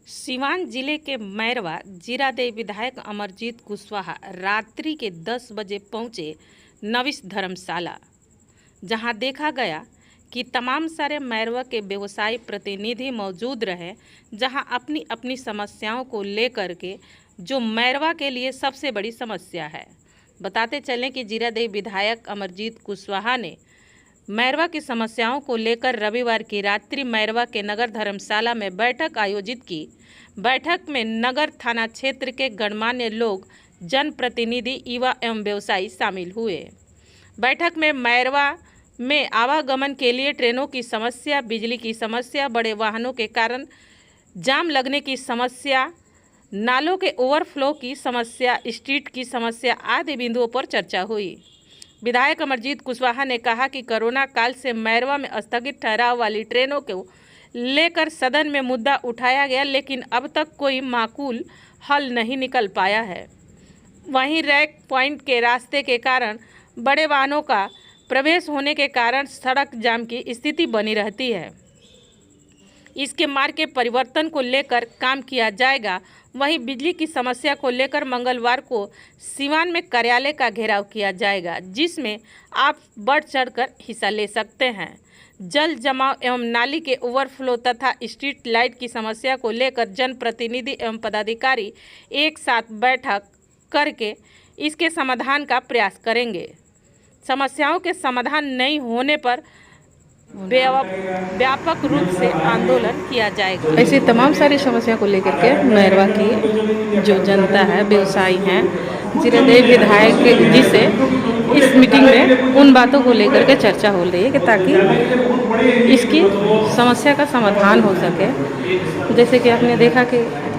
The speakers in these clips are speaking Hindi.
सिवान जिले के मैरवा जीरादेई विधायक अमरजीत कुशवाहा रात्रि के 10 बजे पहुंचे नविश धर्मशाला, जहां देखा गया कि तमाम सारे मैरवा के व्यवसायी प्रतिनिधि मौजूद रहे, जहां अपनी अपनी समस्याओं को लेकर के जो मैरवा के लिए सबसे बड़ी समस्या है। बताते चलें कि जीरादेई विधायक अमरजीत कुशवाहा ने मैरवा की समस्याओं को लेकर रविवार की रात्रि मैरवा के नगर धर्मशाला में बैठक आयोजित की। बैठक में नगर थाना क्षेत्र के गणमान्य लोग, जनप्रतिनिधि, युवा एवं व्यवसायी शामिल हुए। बैठक में मैरवा में आवागमन के लिए ट्रेनों की समस्या, बिजली की समस्या, बड़े वाहनों के कारण जाम लगने की समस्या, नालों के ओवरफ्लो की समस्या, स्ट्रीट की समस्या आदि बिंदुओं पर चर्चा हुई। विधायक अमरजीत कुशवाहा ने कहा कि कोरोना काल से मैरवा में स्थगित ठहराव वाली ट्रेनों को लेकर सदन में मुद्दा उठाया गया, लेकिन अब तक कोई माकूल हल नहीं निकल पाया है। वहीं रैक पॉइंट के रास्ते के कारण बड़े वाहनों का प्रवेश होने के कारण सड़क जाम की स्थिति बनी रहती है। इसके मार्ग के परिवर्तन को लेकर काम किया जाएगा। वहीं बिजली की समस्या को लेकर मंगलवार को सिवान में कार्यालय का घेराव किया जाएगा, जिसमें आप बढ़ चढ़कर हिस्सा ले सकते हैं। जल जमाव एवं नाली के ओवरफ्लो तथा स्ट्रीट लाइट की समस्या को लेकर जनप्रतिनिधि एवं पदाधिकारी एक साथ बैठक करके इसके समाधान का प्रयास करेंगे। समस्याओं के समाधान नहीं होने पर व्यापक रूप से आंदोलन किया जाएगा। ऐसी तमाम सारी समस्या को लेकर के मैरवा की जो जनता है, व्यवसायी हैं, जीरादेई विधायक जी से इस मीटिंग में उन बातों को लेकर के चर्चा हो रही है कि ताकि इसकी समस्या का समाधान हो सके। जैसे कि आपने देखा कि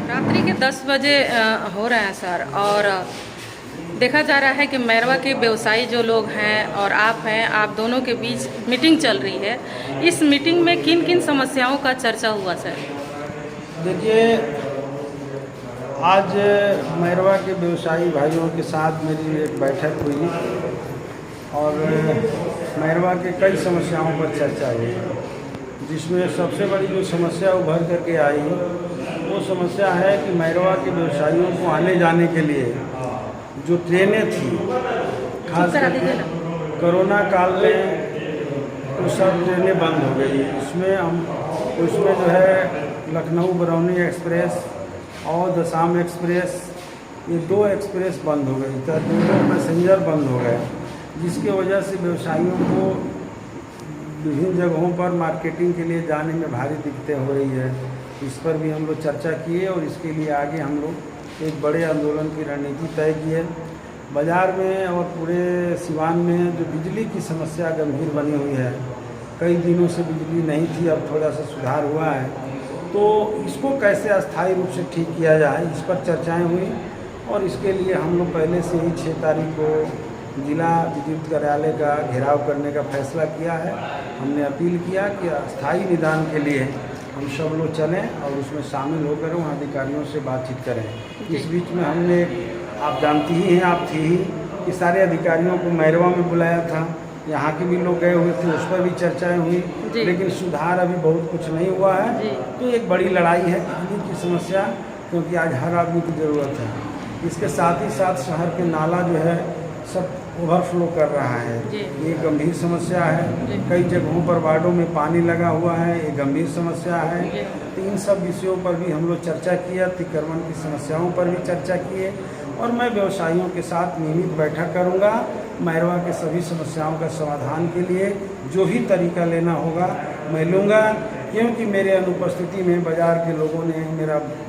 रात्रि के 10 बजे हो रहा है सर, और देखा जा रहा है कि मैरवा के व्यवसायी जो लोग हैं और आप हैं, आप दोनों के बीच मीटिंग चल रही है। इस मीटिंग में किन किन समस्याओं का चर्चा हुआ सर? देखिए, आज मैरवा के व्यवसायी भाइयों के साथ मेरी एक बैठक हुई और मैरवा के कई समस्याओं पर चर्चा हुई, जिसमें सबसे बड़ी जो समस्या उभर करके आई वो समस्या है कि मैरवा के व्यवसायियों को आने जाने के लिए जो ट्रेनें थी, खास करके कोरोना काल में वो सब ट्रेनें बंद हो गई। उसमें जो है लखनऊ बरौनी एक्सप्रेस और दशाम एक्सप्रेस, ये 2 एक्सप्रेस बंद हो गई, तो 2 पैसेंजर बंद हो गए, जिसकी वजह से व्यवसायियों को विभिन्न जगहों पर मार्केटिंग के लिए जाने में भारी दिक्कतें हो रही है। इस पर भी हम लोग चर्चा किए और इसके लिए आगे हम लोग एक बड़े आंदोलन की रणनीति तय की है। बाज़ार में और पूरे सिवान में जो बिजली की समस्या गंभीर बनी हुई है, कई दिनों से बिजली नहीं थी, अब थोड़ा सा सुधार हुआ है, तो इसको कैसे अस्थायी रूप से ठीक किया जाए, इस पर चर्चाएं हुई। और इसके लिए हम लोग पहले से ही 6 तारीख को जिला विद्युत कार्यालय का घेराव करने का फैसला किया है। हमने अपील किया कि अस्थायी निदान के लिए हम सब लोग चलें और उसमें शामिल होकर वहाँ अधिकारियों से बातचीत करें। इस बीच में हमने, आप जानती ही हैं, आप थी ही, कि सारे अधिकारियों को मैरवा में बुलाया था, यहाँ के भी लोग गए हुए थे, उस पर भी चर्चाएं हुई, लेकिन सुधार अभी बहुत कुछ नहीं हुआ है। तो एक बड़ी लड़ाई है बिजली की समस्या, क्योंकि आज हर आदमी की ज़रूरत है। इसके साथ ही साथ शहर के नाला जो है सब ओवरफ्लो कर रहा है, ये गंभीर समस्या है। कई जगहों पर वार्डों में पानी लगा हुआ है, ये गंभीर समस्या है। तो इन सब विषयों पर भी हम लोग चर्चा किया, अतिक्रमण की समस्याओं पर भी चर्चा किए, और मैं व्यवसायियों के साथ नियमित बैठक करूंगा। मैरवा के सभी समस्याओं का समाधान के लिए जो भी तरीका लेना होगा मैं लूँगा, क्योंकि मेरे अनुपस्थिति में बाज़ार के लोगों ने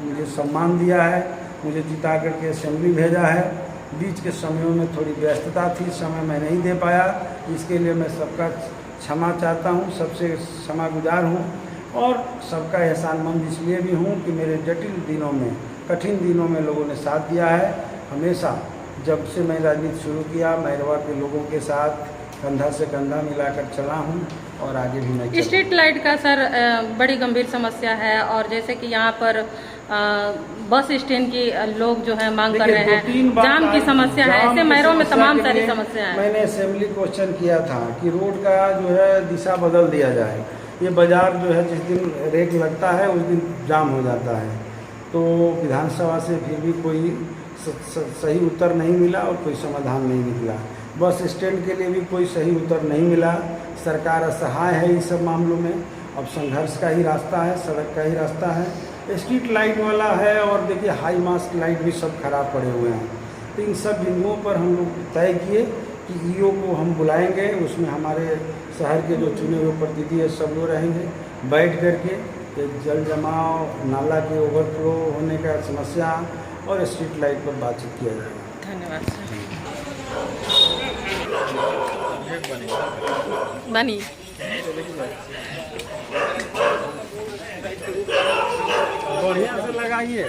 मुझे सम्मान दिया है, मुझे जिता करके असेंबली भेजा है। बीच के समयों में थोड़ी व्यस्तता थी, समय मैं नहीं दे पाया, इसके लिए मैं सबका क्षमा चाहता हूँ, सबसे क्षमागुजार हूँ, और सबका एहसानमंद इसलिए भी हूँ कि मेरे जटिल दिनों में, कठिन दिनों में लोगों ने साथ दिया है। हमेशा जब से मैं राजनीति शुरू किया, मैरवा के लोगों के साथ कंधा से कंधा मिलाकर चला हूँ और आगे भी मैं। स्ट्रीट लाइट का सर बड़ी गंभीर समस्या है, और जैसे कि यहाँ पर बस स्टैंड की लोग जो है मांग कर रहे हैं, जाम की समस्या है, ऐसे मैरवा में तमाम सारी समस्या है। मैंने असेंबली क्वेश्चन किया था कि रोड का जो है दिशा बदल दिया जाए। ये बाज़ार जो है जिस दिन रेक लगता है उस दिन जाम हो जाता है, तो विधानसभा से फिर भी कोई सही उत्तर नहीं मिला और कोई समाधान नहीं निकला। बस स्टैंड के लिए भी कोई सही उत्तर नहीं मिला। सरकार असहाय है इन सब मामलों में। अब संघर्ष का ही रास्ता है, सड़क का ही रास्ता है। स्ट्रीट लाइट वाला है और देखिए हाई मास्ट लाइट भी सब खराब पड़े हुए हैं। तो इन सब बिंदुओं पर हम लोग तय किए कि ईओ को हम बुलाएंगे, उसमें हमारे शहर के जो चुने हुए प्रतिनिधि है सब लोग रहेंगे, बैठ करके जल जमाव, नाला के ओवरफ्लो होने का समस्या और स्ट्रीट लाइट पर बातचीत किया जाएगा। धन्यवाद सर। बनी बढ़िया से लगाइए।